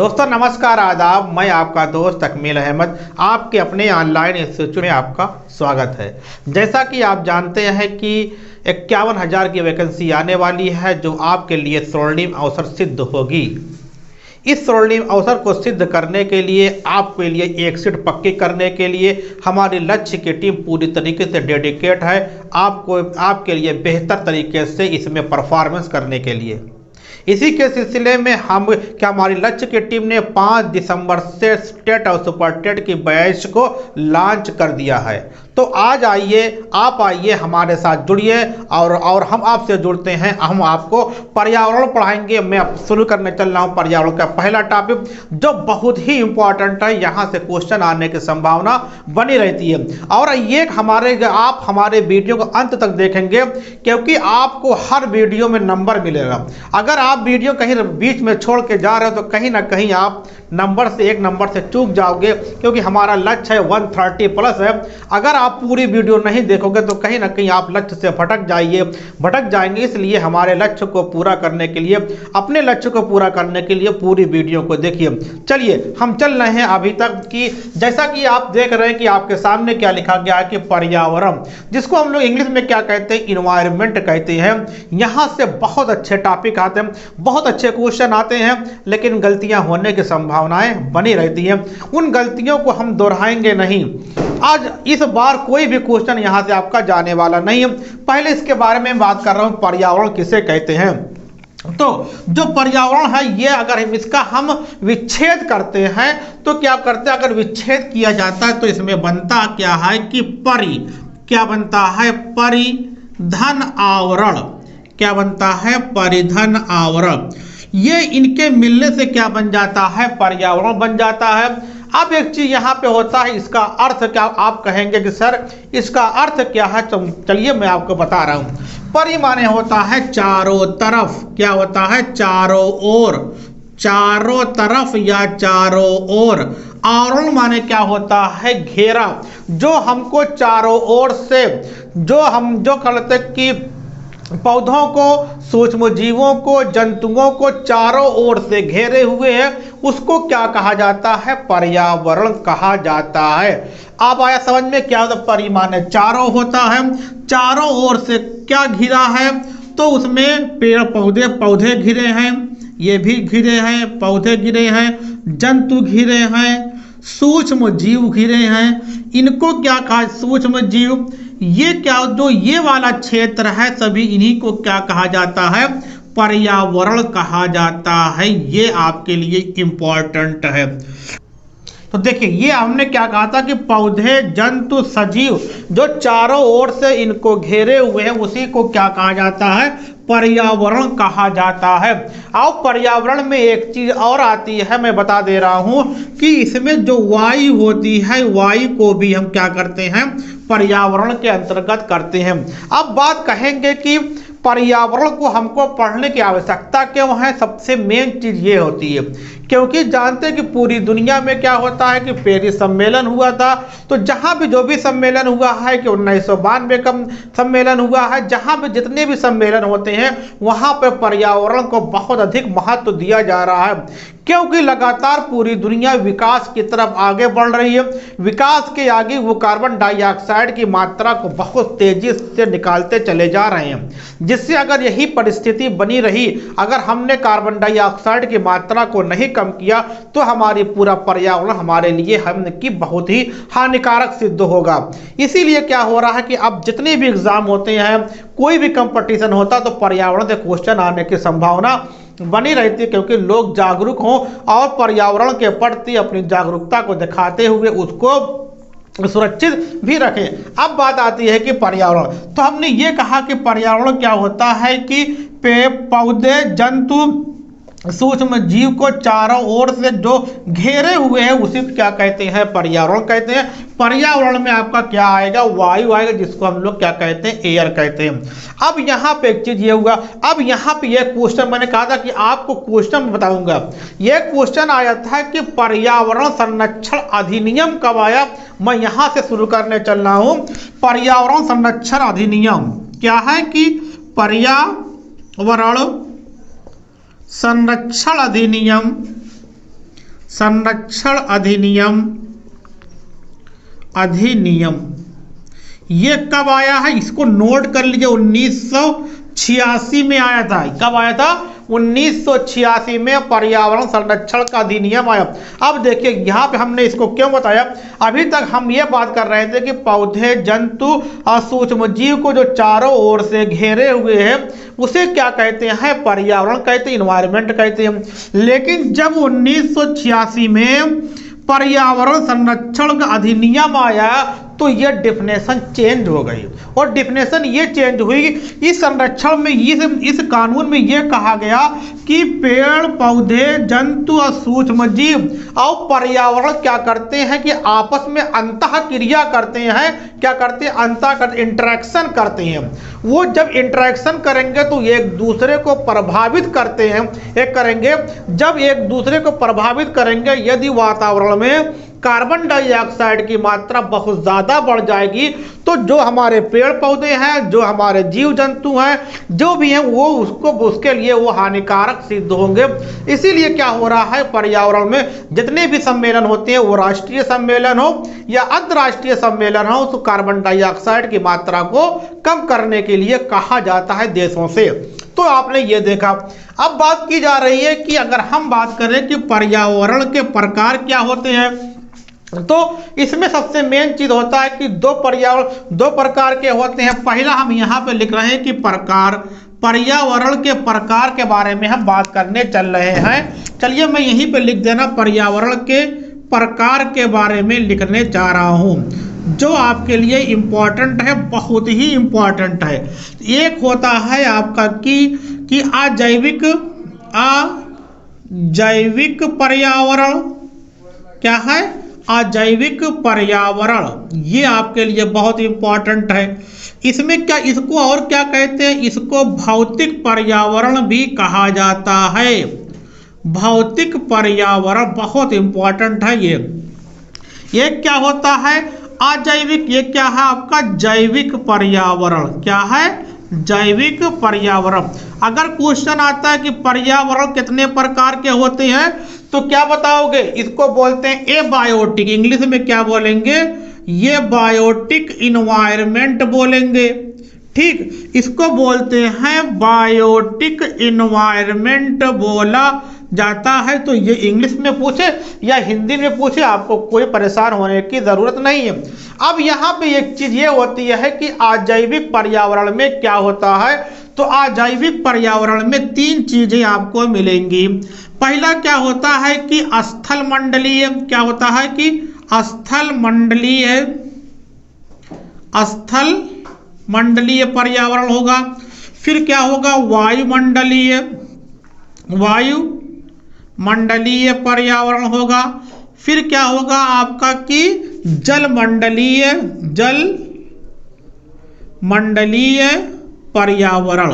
दोस्तों नमस्कार आदाब, मैं आपका दोस्त तकमील अहमद आपके अपने ऑनलाइन इंस्टीट्यूट में आपका स्वागत है। जैसा कि आप जानते हैं कि 51,000 की वैकेंसी आने वाली है जो आपके लिए स्वर्णिम अवसर सिद्ध होगी। इस स्वर्णिम अवसर को सिद्ध करने के लिए आपके लिए एक सीट पक्की करने के लिए हमारी लक्ष्य की टीम पूरी तरीके से डेडिकेट है आपके लिए बेहतर तरीके से इसमें परफॉर्मेंस करने के लिए। इसी के सिलसिले में हमारी लक्ष्य की टीम ने 5 दिसंबर से स्टेट और सुपर टेट की बैच को लॉन्च कर दिया है। तो आज आप आइए हमारे साथ जुड़िए और हम आपसे जुड़ते हैं। हम आपको पर्यावरण पढ़ाएंगे। मैं अब शुरू करने चल रहा हूँ पर्यावरण का पहला टॉपिक जो बहुत ही इंपॉर्टेंट है। यहाँ से क्वेश्चन आने की संभावना बनी रहती है और ये आप हमारे वीडियो को अंत तक देखेंगे क्योंकि आपको हर वीडियो में नंबर मिलेगा। अगर आप वीडियो कहीं बीच में छोड़ के जा रहे हो तो कहीं ना कहीं आप एक नंबर से चूक जाओगे क्योंकि हमारा लक्ष्य है 130 प्लस है। अगर आप पूरी वीडियो नहीं देखोगे तो कहीं ना कहीं आप लक्ष्य से भटक जाएंगे। इसलिए हमारे लक्ष्य को पूरा करने के लिए अपने लक्ष्य को पूरा करने के लिए पूरी वीडियो को देखिए। चलिए हम चल रहे हैं अभी तक कि जैसा कि आप देख रहे हैं कि आपके सामने क्या लिखा गया है कि पर्यावरण, जिसको हम लोग इंग्लिश में क्या कहते हैं, इन्वायरमेंट कहते हैं। यहाँ से बहुत अच्छे टॉपिक आते हैं, बहुत अच्छे क्वेश्चन आते हैं, लेकिन गलतियां होने की संभावनाएं बनी रहती हैं। उन गलतियों को हम दोहराएंगे नहीं। आज इस बार कोई भी क्वेश्चन यहां से आपका जाने वाला नहीं है। पहले इसके बारे में बात कर रहा हूं, पर्यावरण किसे कहते हैं। तो जो पर्यावरण है ये अगर इसका हम विच्छेद करते हैं तो क्या करते हैं, अगर विच्छेद किया जाता है तो इसमें बनता क्या है कि क्या बनता है, परिधन आवरण। क्या बनता है, परिधन आवरण। ये इनके मिलने से क्या बन जाता है, पर्यावरण बन जाता है। अब एक चीज यहाँ पे होता है, इसका अर्थ क्या, आप कहेंगे कि सर इसका अर्थ क्या है। तो चलिए मैं आपको बता रहा हूँ। परि माने होता है चारों तरफ। क्या होता है, चारों ओर, चारों तरफ या चारों ओर। आवरण माने क्या होता है, घेरा। जो हमको चारों ओर से जो करते कि पौधों को, सूक्ष्म जीवों को, जंतुओं को चारों ओर से घेरे हुए हैं, उसको क्या कहा जाता है, पर्यावरण कहा जाता है। आप आया समझ में, क्या होता है, परि माने चारों होता है, चारों ओर से क्या घिरा है, तो उसमें पेड़ पौधे घिरे हैं, ये भी घिरे हैं, पौधे घिरे हैं, जंतु घिरे हैं, सूक्ष्म जीव घिरे हैं। इनको क्या कहा, सूक्ष्म जीव। ये क्या, जो ये वाला क्षेत्र है सभी इन्हीं को क्या कहा जाता है, पर्यावरण कहा जाता है। ये आपके लिए इंपॉर्टेंट है। तो देखिए ये हमने क्या कहा था कि पौधे, जंतु, सजीव जो चारों ओर से इनको घेरे हुए हैं उसी को क्या कहा जाता है, पर्यावरण कहा जाता है। और पर्यावरण में एक चीज और आती है, मैं बता दे रहा हूं कि इसमें जो वायु होती है, वायु को भी हम क्या करते हैं, पर्यावरण के अंतर्गत करते हैं। अब बात कहेंगे कि पर्यावरण को हमको पढ़ने की आवश्यकता क्यों है। सबसे मेन चीज ये होती है क्योंकि जानते हैं कि पूरी दुनिया में क्या होता है कि पेरिस सम्मेलन हुआ था। तो जहां भी जो भी सम्मेलन हुआ है कि 1992 का सम्मेलन हुआ है, जहां भी जितने भी सम्मेलन होते हैं वहां पर पर्यावरण को बहुत अधिक महत्व दिया जा रहा है क्योंकि लगातार पूरी दुनिया विकास की तरफ आगे बढ़ रही है। विकास के आगे वो कार्बन डाइऑक्साइड की मात्रा को बहुत तेजी से निकालते चले जा रहे हैं, जिससे अगर यही परिस्थिति बनी रही, अगर हमने कार्बन डाइऑक्साइड की मात्रा को नहीं कम किया तो हमारी पूरा पर्यावरण हमारे लिए की बहुत ही हानिकारक सिद्ध होगा। इसीलिए क्या हो रहा है कि अब जितने भी एग्जाम होते हैं, कोई भी कंपटीशन होता तो पर्यावरण से क्वेश्चन आने की संभावना बनी रहती है क्योंकि लोग जागरूक हों और पर्यावरण के प्रति अपनी जागरूकता को दिखाते हुए उसको सुरक्षित भी रखें। अब बात आती है कि पर्यावरण, तो हमने ये कहा कि पर्यावरण क्या होता है कि पेड़ पौधे, जंतु, सूक्ष्म जीव को चारों ओर से जो घेरे हुए हैं उसी को क्या कहते हैं, पर्यावरण कहते हैं। पर्यावरण में आपका क्या आएगा, वायु आएगा, जिसको हम लोग क्या कहते हैं, एयर कहते हैं। अब यहाँ पे एक चीज ये हुआ, अब यहाँ पे ये क्वेश्चन मैंने कहा था कि आपको क्वेश्चन बताऊंगा। ये क्वेश्चन आया था कि पर्यावरण संरक्षण अधिनियम कब आया। मैं यहाँ से शुरू करने चल रहा हूँ। पर्यावरण संरक्षण अधिनियम क्या है कि पर्यावरण संरक्षण अधिनियम संरक्षण अधिनियम ये कब आया है, इसको नोट कर लीजिए। 1986 में आया था। कब आया था? 1986 में पर्यावरण संरक्षण का अधिनियम आया। अब देखिए यहाँ पे हमने इसको क्यों बताया। अभी तक हम ये बात कर रहे थे कि पौधे, जंतु और सूक्ष्म जीव को जो चारों ओर से घेरे हुए हैं उसे क्या कहते हैं? पर्यावरण कहते हैं, इन्वायरमेंट कहते हैं। लेकिन जब 1986 में पर्यावरण संरक्षण का अधिनियम आया तो यह डेफिनेशन चेंज हो गई। और डेफिनेशन ये चेंज हुई, इस संरक्षण में इस कानून में यह कहा गया कि पेड़ पौधे, जंतु और सूक्ष्म जीव और पर्यावरण क्या करते हैं कि आपस में अंतः क्रिया करते हैं। क्या करते हैं? अंतः इंटरेक्शन करते हैं। वो जब इंटरेक्शन करेंगे तो एक दूसरे को प्रभावित करते हैं। एक करेंगे, जब एक दूसरे को प्रभावित करेंगे, यदि वातावरण में कार्बन डाइऑक्साइड की मात्रा बहुत ज़्यादा बढ़ जाएगी तो जो हमारे पेड़ पौधे हैं, जो हमारे जीव जंतु हैं, जो भी हैं, वो उसके लिए वो हानिकारक सिद्ध होंगे। इसीलिए क्या हो रहा है, पर्यावरण में जितने भी सम्मेलन होते हैं, वो राष्ट्रीय सम्मेलन हो या अंतर्राष्ट्रीय सम्मेलन हो, तो कार्बन डाइऑक्साइड की मात्रा को कम करने के लिए कहा जाता है देशों से। तो आपने ये देखा। अब बात की जा रही है कि अगर हम बात करें कि पर्यावरण के प्रकार क्या होते हैं, तो इसमें सबसे मेन चीज होता है कि दो प्रकार के होते हैं। पहला हम यहाँ पे लिख रहे हैं कि पर्यावरण के प्रकार के बारे में हम बात करने चल रहे हैं। चलिए मैं यहीं पे लिख देना, पर्यावरण के प्रकार के बारे में लिखने जा रहा हूँ, जो आपके लिए इम्पोर्टेंट है, बहुत ही इम्पोर्टेंट है। एक होता है आपका कि अजैविक पर्यावरण। क्या है? अजैविक पर्यावरण। ये आपके लिए बहुत इंपॉर्टेंट है। इसमें क्या, इसको और क्या कहते हैं? इसको भौतिक पर्यावरण भी कहा जाता है। भौतिक पर्यावरण बहुत इंपॉर्टेंट है। ये क्या होता है? अजैविक। ये क्या है आपका? जैविक पर्यावरण। क्या है? जैविक पर्यावरण। अगर क्वेश्चन आता है कि पर्यावरण कितने प्रकार के होते हैं तो क्या बताओगे? इसको बोलते हैं एबायोटिक। इंग्लिश में क्या बोलेंगे? ये बायोटिक इन्वायरमेंट बोलेंगे। ठीक, इसको बोलते हैं बायोटिक इन्वायरमेंट बोला जाता है। तो ये इंग्लिश में पूछे या हिंदी में पूछे, आपको कोई परेशान होने की जरूरत नहीं है। अब यहाँ पे एक चीज ये होती है कि अजैविक पर्यावरण में क्या होता है। तो अजैविक पर्यावरण में तीन चीजें आपको मिलेंगी। पहला क्या होता है कि स्थल मंडलीय। क्या होता है कि स्थल मंडलीय पर्यावरण होगा। फिर क्या होगा? वायुमंडलीय पर्यावरण होगा। फिर क्या होगा आपका कि जलमंडलीय पर्यावरण।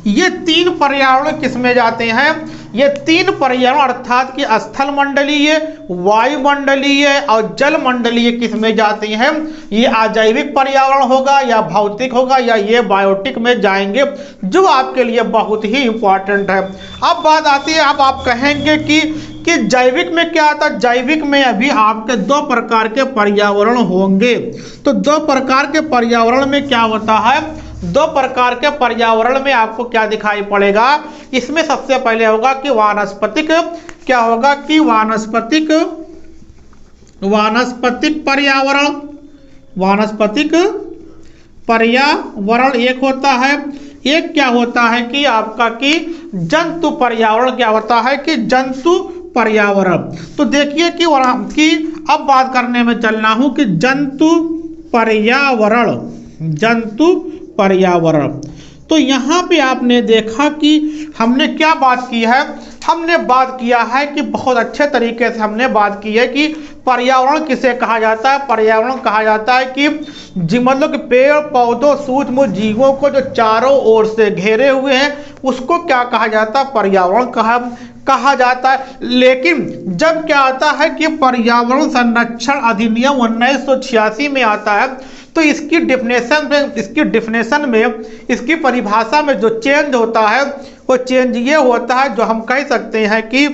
ये तीन पर्यावरण किसमें जाते हैं? ये तीन पर्यावरण अर्थात कि स्थल मंडलीय, वायुमंडलीय और जल मंडलीय किसमें जाते हैं? ये अजैविक पर्यावरण होगा या भौतिक होगा या ये बायोटिक में जाएंगे, जो आपके लिए बहुत ही इंपॉर्टेंट है। अब बात आती है, अब आप कहेंगे कि जैविक में क्या आता है? जैविक में अभी आपके दो प्रकार के पर्यावरण होंगे। तो दो प्रकार के पर्यावरण में क्या होता है? दो प्रकार के पर्यावरण में आपको क्या दिखाई पड़ेगा? इसमें सबसे पहले होगा कि वानस्पतिक। क्या होगा कि वानस्पतिक पर्यावरण। वानस्पतिक पर्यावरण एक होता है। एक क्या होता है कि आपका कि जंतु पर्यावरण। क्या होता है कि जंतु पर्यावरण। तो देखिए कि अब बात करने में चलना हूं कि जंतु पर्यावरण। तो यहाँ पे आपने देखा कि हमने क्या बात की है? हमने बात किया है कि बहुत अच्छे तरीके से हमने बात की है कि पर्यावरण किसे कहा जाता है। पर्यावरण कहा जाता है कि मतलब कि पेड़ पौधों, सूक्ष्म जीवों को जो चारों ओर से घेरे हुए हैं उसको क्या कहा जाता है? पर्यावरण कहा जाता है। लेकिन जब क्या आता है कि पर्यावरण संरक्षण अधिनियम 1986 में आता है तो इसकी डिफिनेशन में इसकी परिभाषा में जो चेंज होता है वो चेंज ये होता है, जो हम कह सकते हैं कि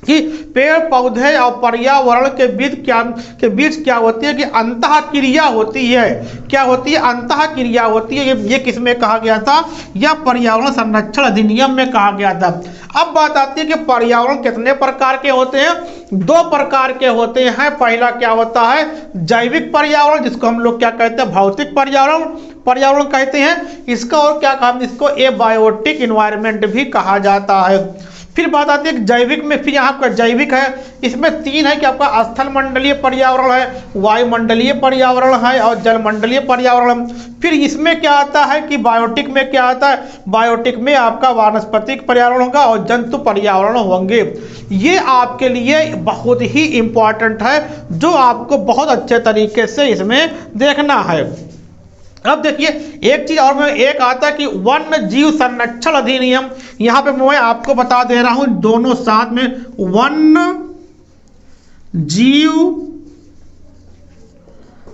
कि पेड़ पौधे और पर्यावरण के बीच क्या होती है कि अंतः क्रिया होती है। क्या होती है? अंतः क्रिया होती है। ये किस में कहा गया था? यह पर्यावरण संरक्षण अधिनियम में कहा गया था। अब बात आती है कि पर्यावरण कितने प्रकार के होते हैं? 2 प्रकार के होते हैं। पहला क्या होता है? जैविक पर्यावरण, जिसको हम लोग क्या कहते हैं? भौतिक पर्यावरण कहते हैं इसका। और क्या कहा? इसको एबायोटिक इन्वायरमेंट भी कहा जाता है। फिर बात आती है जैविक में। फिर यहाँ आपका जैविक है, इसमें 3 है कि आपका स्थल मंडलीय पर्यावरण है, वायुमंडलीय पर्यावरण है और जलमंडलीय पर्यावरण। फिर इसमें क्या आता है कि बायोटिक में क्या आता है? बायोटिक में आपका वानस्पतिक पर्यावरण होगा और जंतु पर्यावरण होंगे। ये आपके लिए बहुत ही इंपॉर्टेंट है, जो आपको बहुत अच्छे तरीके से इसमें देखना है। अब देखिए एक चीज और, मैं एक आता कि वन्य जीव संरक्षण अधिनियम, यहां पे मैं आपको बता दे रहा हूं दोनों साथ में। वन्य जीव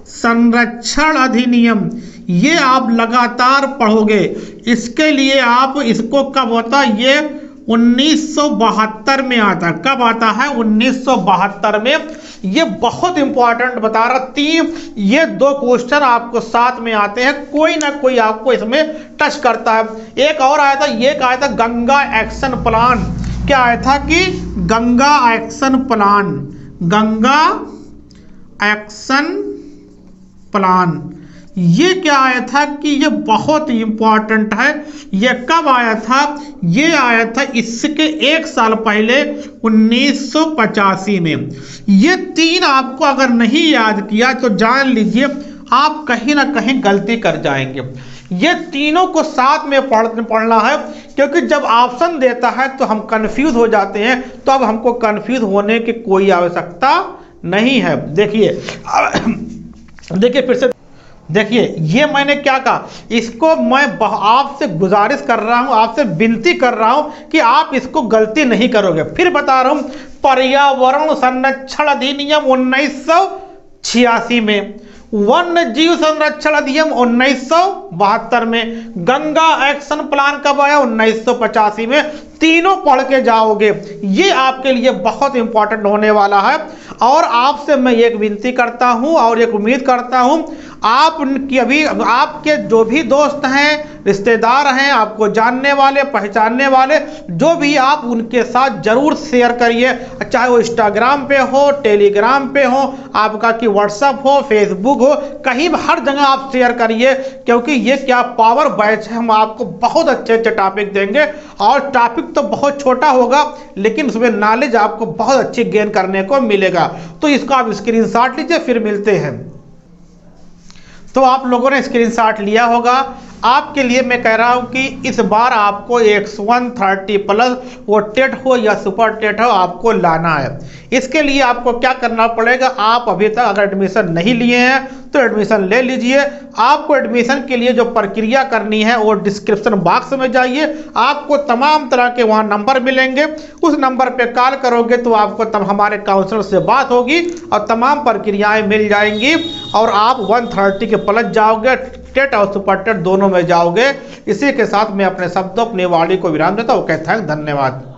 संरक्षण अधिनियम, ये आप लगातार पढ़ोगे। इसके लिए आप इसको कब होता है? ये 1972 में आता है। कब आता है? 1972 में। ये बहुत इंपॉर्टेंट बता रहा। 3 ये 2 क्वेश्चन आपको साथ में आते हैं, कोई ना कोई आपको इसमें टच करता है। एक और आया था, ये आया था गंगा एक्शन प्लान। क्या आया था कि Ganga action plan, Ganga action plan. ये क्या आया था कि ये बहुत इंपॉर्टेंट है। ये कब आया था? ये आया था इसके 1 साल पहले 1985 में। ये 3 आपको अगर नहीं याद किया तो जान लीजिए आप कहीं ना कहीं गलती कर जाएंगे। ये तीनों को साथ में पढ़ना है, क्योंकि जब ऑप्शन देता है तो हम कंफ्यूज हो जाते हैं। तो अब हमको कंफ्यूज होने की कोई आवश्यकता नहीं है। देखिए फिर से देखिए, ये मैंने क्या कहा, इसको मैं आपसे गुजारिश कर रहा हूं, आपसे विनती कर रहा हूं कि आप इसको गलती नहीं करोगे। फिर बता रहा हूं, पर्यावरण संरक्षण अधिनियम 1986 में, वन्य जीव संरक्षण अधिनियम 1972 में, गंगा एक्शन प्लान कब आया? 1985 में। तीनों पढ़ के जाओगे, ये आपके लिए बहुत इंपॉर्टेंट होने वाला है। और आपसे मैं एक विनती करता हूं और एक उम्मीद करता हूं, आपकी अभी आपके जो भी दोस्त हैं, रिश्तेदार हैं, आपको जानने वाले पहचानने वाले जो भी, आप उनके साथ जरूर शेयर करिए। चाहे वो इंस्टाग्राम पे हो, टेलीग्राम पे हो, आपका कि व्हाट्सएप हो, फेसबुक हो, कहीं भी हर जगह आप शेयर करिए। क्योंकि ये क्या पावर बैच है, हम आपको बहुत अच्छे अच्छे टॉपिक देंगे। और टॉपिक तो बहुत छोटा होगा, लेकिन उसमें नॉलेज आपको बहुत अच्छी गेन करने को मिलेगा। तो इसका आप स्क्रीनशॉट लीजिए, फिर मिलते हैं। तो आप लोगों ने स्क्रीनशॉट लिया होगा। आपके लिए मैं कह रहा हूं कि इस बार आपको X130 प्लस वो टेट हो या सुपर टेट हो, आपको लाना है। इसके लिए आपको क्या करना पड़ेगा, आप अभी तक अगर एडमिशन नहीं लिए हैं तो एडमिशन ले लीजिए। आपको एडमिशन के लिए जो प्रक्रिया करनी है वो डिस्क्रिप्शन बॉक्स में जाइए, आपको तमाम तरह के वहाँ नंबर मिलेंगे। उस नंबर पे कॉल करोगे तो आपको तब हमारे काउंसलर से बात होगी और तमाम प्रक्रियाएं मिल जाएंगी और आप 130 के प्लस जाओगे, टेट और सुपर टेट दोनों में जाओगे। इसी के साथ मैं अपने शब्दों अपनी वाणी को विराम देता हूँ। धन्यवाद।